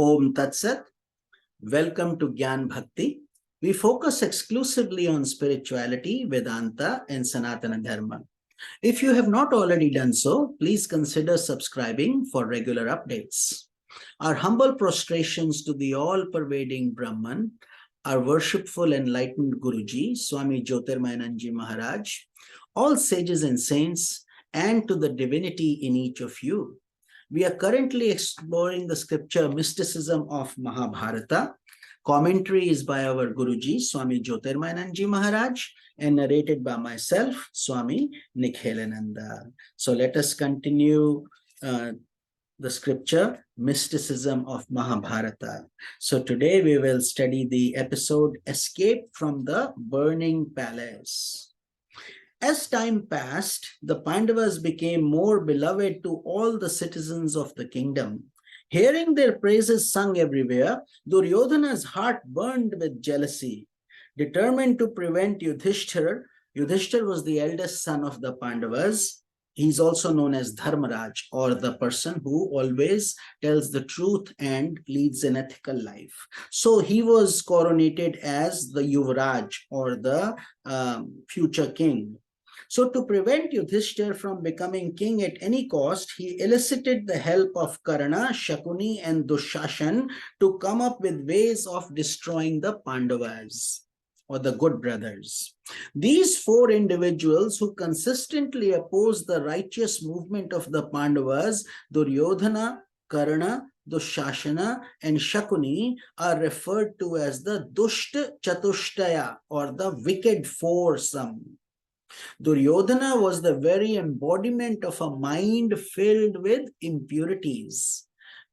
Om Tat Sat. Welcome to Gyan Bhakti. We focus exclusively on spirituality, Vedanta, and Sanatana Dharma. If you have not already done so, please consider subscribing for regular updates. Our humble prostrations to the all-pervading Brahman, our worshipful enlightened Guruji, Swami Jyotirmayananda Maharaj, all sages and saints, and to the divinity in each of you. We are currently exploring the scripture Mysticism of Mahabharata. Commentary is by our Guruji, Swami Jyotirmayananda Maharaj, and narrated by myself, Swami Nikhilananda. So let us continue the scripture, Mysticism of Mahabharata. So today we will study the episode Escape from the Burning Palace. As time passed, the Pandavas became more beloved to all the citizens of the kingdom. Hearing their praises sung everywhere, Duryodhana's heart burned with jealousy. Determined to prevent Yudhishthira, Yudhishthira was the eldest son of the Pandavas. He's also known as Dharmaraj, or the person who always tells the truth and leads an ethical life. So he was coronated as the Yuvraj, or the future king. So to prevent Yudhishthira from becoming king at any cost, he elicited the help of Karna, Shakuni, and Dushashan to come up with ways of destroying the Pandavas, or the good brothers. These four individuals who consistently opposed the righteous movement of the Pandavas, Duryodhana, Karna, Dushashana, and Shakuni, are referred to as the Dushta Chatushtaya, or the wicked foursome. Duryodhana was the very embodiment of a mind filled with impurities.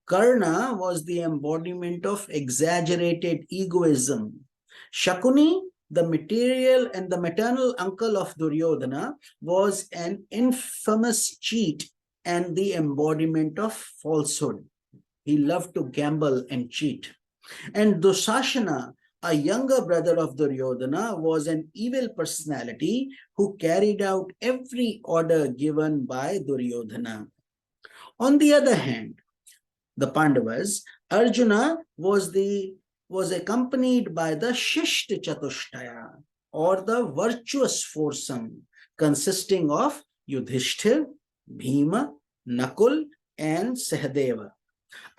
Karna was the embodiment of exaggerated egoism. Shakuni, the material and the maternal uncle of Duryodhana, was an infamous cheat and the embodiment of falsehood. He loved to gamble and cheat. And Dushashana, a younger brother of Duryodhana, was an evil personality who carried out every order given by Duryodhana. On the other hand, the Pandavas, Arjuna was accompanied by the Shishta Chatushtaya, or the virtuous foursome, consisting of Yudhishthir, Bhima, Nakul, and Sahadeva.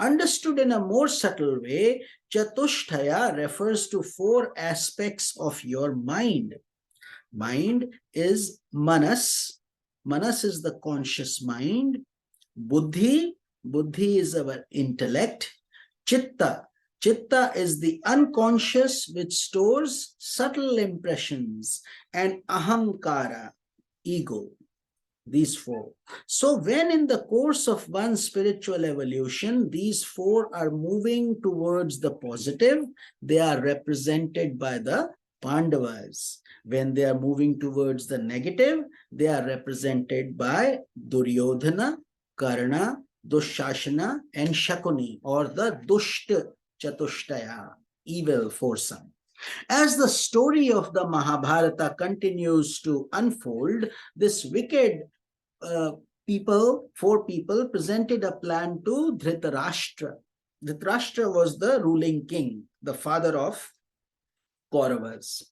Understood in a more subtle way, Chatushtaya refers to four aspects of your mind. Mind is Manas. Manas is the conscious mind. Buddhi. Buddhi is our intellect. Chitta. Chitta is the unconscious which stores subtle impressions. And Ahankara, ego. These four. So when in the course of one spiritual evolution, these four are moving towards the positive, they are represented by the Pandavas. When they are moving towards the negative, they are represented by Duryodhana, Karna, Dushashana, and Shakuni, or the Dushta Chatushtaya, evil foursome. As the story of the Mahabharata continues to unfold, this wicked four people presented a plan to Dhritarashtra. Dhritarashtra was the ruling king, the father of Kauravas.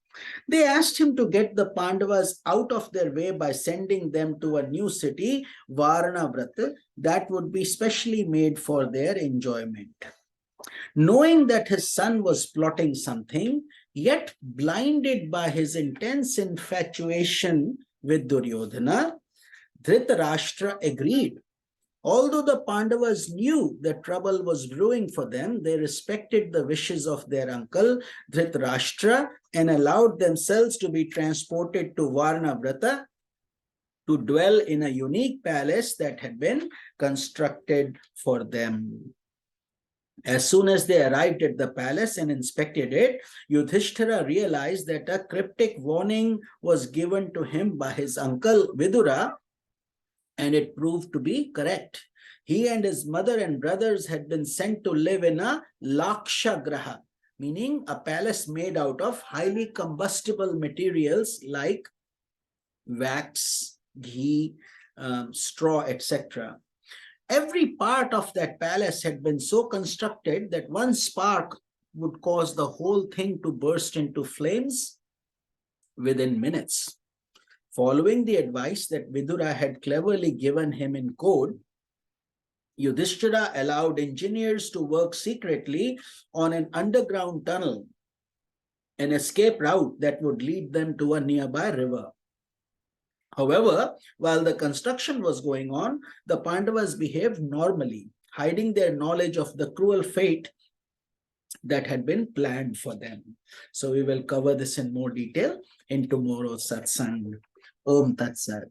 They asked him to get the Pandavas out of their way by sending them to a new city, Varanavrata, that would be specially made for their enjoyment. Knowing that his son was plotting something, yet blinded by his intense infatuation with Duryodhana, Dhritarashtra agreed. Although the Pandavas knew that trouble was brewing for them, they respected the wishes of their uncle Dhritarashtra and allowed themselves to be transported to Varanavrata to dwell in a unique palace that had been constructed for them. As soon as they arrived at the palace and inspected it, Yudhishthira realized that a cryptic warning was given to him by his uncle Vidura, and it proved to be correct. He and his mother and brothers had been sent to live in a Lakshagraha, meaning a palace made out of highly combustible materials like wax, ghee, straw, etc. Every part of that palace had been so constructed that one spark would cause the whole thing to burst into flames within minutes. Following the advice that Vidura had cleverly given him in code, Yudhishthira allowed engineers to work secretly on an underground tunnel, an escape route that would lead them to a nearby river. However, while the construction was going on, the Pandavas behaved normally, hiding their knowledge of the cruel fate that had been planned for them. So we will cover this in more detail in tomorrow's satsang. Om Tat Sat.